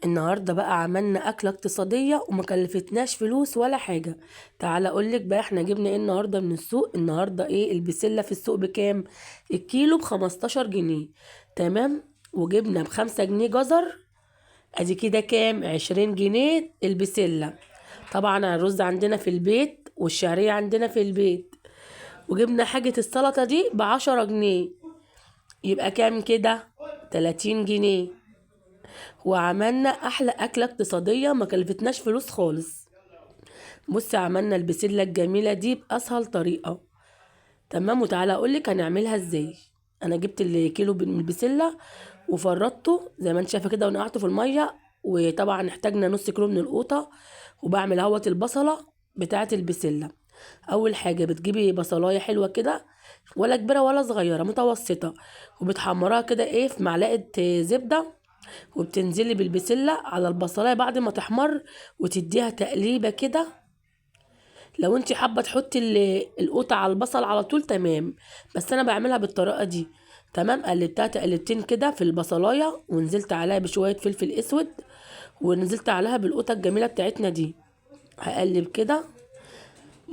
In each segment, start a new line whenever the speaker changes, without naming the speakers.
النهارده بقى عملنا أكلة اقتصادية وما كلفتناش فلوس ولا حاجة. تعالى أقولك بقى احنا جبنا ايه النهارده من السوق. النهارده ايه البسلة في السوق بكام؟ الكيلو ب15 جنيه. تمام. وجبنا ب5 جنيه جزر. ادي كده كام؟ 20 جنيه البسلة. طبعا الرز عندنا في البيت والشعرية عندنا في البيت. وجبنا حاجة السلطة دي ب10 جنيه. يبقى كام كده؟ 30 جنيه. وعملنا احلى اكله اقتصاديه ما كلفتناش فلوس خالص. بصي عملنا البسله الجميله دي باسهل طريقه. تمام. وتعالى اقولك هنعملها ازاي. انا جبت الكيلو من البسله وفرطته زي ما انت شايفه كده ونقعته في الميه. وطبعا احتاجنا نص كيلو من القوطه. وبعمل اهوت البصله بتاعه البسله. اول حاجه بتجيبي بصلايه حلوه كده، ولا كبيره ولا صغيره، متوسطه. وبتحمرها كده ايه في معلقه زبده. وبتنزلي بالبسلة على البصلاية بعد ما تحمر. وتديها تقليبة كده. لو انت حابة تحطي القوطة على البصل على طول تمام. بس انا بعملها بالطريقة دي. تمام. قلبتها تقلبتين كده في البصلاية ونزلت عليها بشوية فلفل اسود. ونزلت عليها بالقوطة الجميلة بتاعتنا دي. هقلب كده.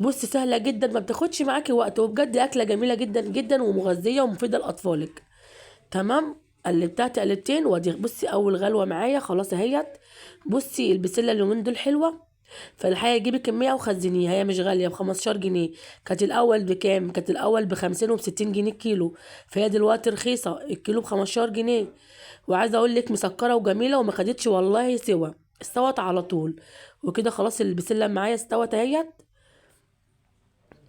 بصي سهلة جدا ما بتاخدش معاكي وقت، وبجد أكلة جميلة جدا جدا ومغذية ومفيدة لأطفالك. تمام. قلبتها تقلبتين وادي بصي اول غلوه معايا خلاص اهيت. بصي البسله اليومين دول حلوه. فالحقيقه جيبي كميه وخزنيها، هي مش غاليه ب15 جنيه. كانت الاول بكام؟ كانت الاول ب50 وب60 جنيه الكيلو. فهي دلوقتي رخيصه الكيلو ب15 جنيه. وعايزه اقول لك مسكره وجميله وما خدتش والله سوا. استوت على طول. وكده خلاص البسله معايا استوت اهيت.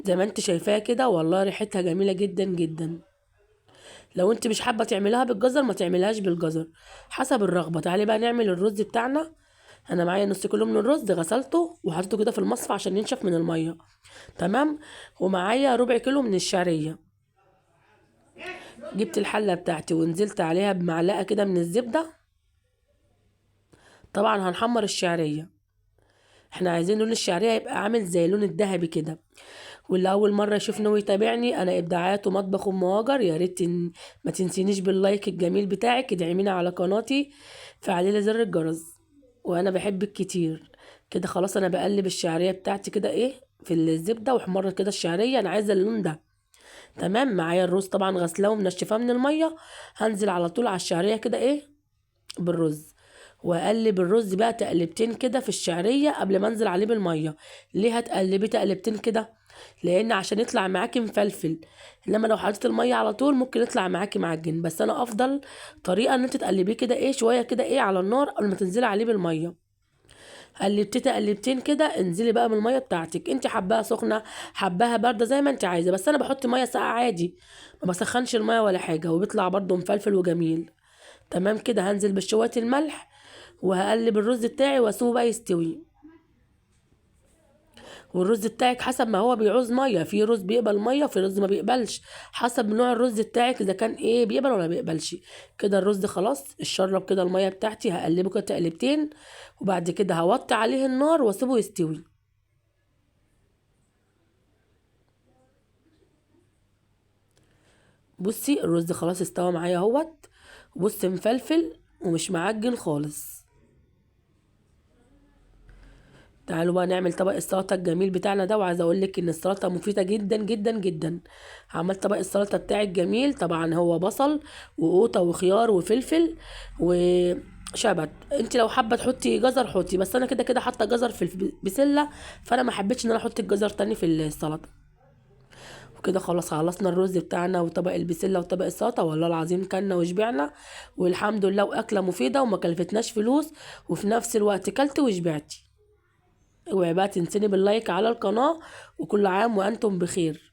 زي ما انت شايفاها كده والله ريحتها جميله جدا جدا. لو انت مش حابه تعمليها بالجزر ما تعملهاش بالجزر. حسب الرغبه. تعالي بقى نعمل الرز بتاعنا. انا معايا نص كيلو من الرز غسلته وحطيته كده في المصفى عشان ينشف من الميه. تمام. ومعايا ربع كيلو من الشعريه. جبت الحله بتاعتي ونزلت عليها بمعلقه كده من الزبده. طبعا هنحمر الشعريه. احنا عايزين لون الشعريه يبقى عامل زي اللون الذهبي كده. واللي اول مره يشوفني ويتابعني انا ابداعات ومطبخ ام هاجر، يا ريت ما تنسينيش باللايك الجميل بتاعك، ادعميني على قناتي. فعلي لي زر الجرس. وانا بحبك كتير. كده خلاص انا بقلب الشعريه بتاعتي كده ايه في الزبده وحمرت كده الشعريه، انا عايزه اللون ده. تمام. معايا الرز طبعا غسلاه ومنشفاه من الميه. هنزل على طول على الشعريه كده ايه بالرز. واقلب الرز بقى تقلبتين كده في الشعريه قبل ما انزل عليه بالميه. ليه هتقلبي تقلبتين كده؟ لان عشان يطلع معاكي مفلفل. انما لو حطيت الميه على طول ممكن يطلع معاكي معجن. بس انا افضل طريقه ان انت تقلبيه كده ايه شويه كده ايه على النار قبل ما تنزلي عليه بالميه. قلبتي تقلبتين كده انزلي بقى من الميه بتاعتك. انت حباها سخنه حباها بارده زي ما انت عايزه، بس انا بحط ميه ساقعه عادي. ما بسخنش الميه ولا حاجه وبيطلع برضو مفلفل وجميل. تمام كده. هنزل بشويه الملح. وهقلب الرز بتاعي واسيبه بقى يستوي. والرز بتاعك حسب ما هو بيعوز ميه، في رز بيقبل ميه وفي رز ما بيقبلش. حسب نوع الرز بتاعك اذا كان ايه بيقبل ولا بيقبلش. كده الرز خلاص الشرب كده الميه بتاعتي هقلبه كده تقلبتين. وبعد كده هوطي عليه النار واسيبه يستوي. بصي الرز خلاص استوى معايا اهوت. بصي مفلفل ومش معجن خالص. تعالوا بقى نعمل طبق السلطه الجميل بتاعنا ده. وعايزه اقول لك ان السلطه مفيده جدا جدا جدا. عملت طبق السلطه بتاعي الجميل. طبعا هو بصل وقوطه وخيار وفلفل وشبت. انت لو حابه تحطي جزر حطي، بس انا كده كده حاطه جزر في البسله. فانا ما حبيتش ان انا احط الجزر تاني في السلطه. وكده خلاص خلصنا الرز بتاعنا وطبق البسله وطبق السلطه والله العظيم كلنا وشبعنا. والحمد لله واكله مفيده وما كلفتناش فلوس. وفي نفس الوقت كلت وشبعتي. اوعي بقى تنسيني باللايك على القناة. وكل عام وانتم بخير.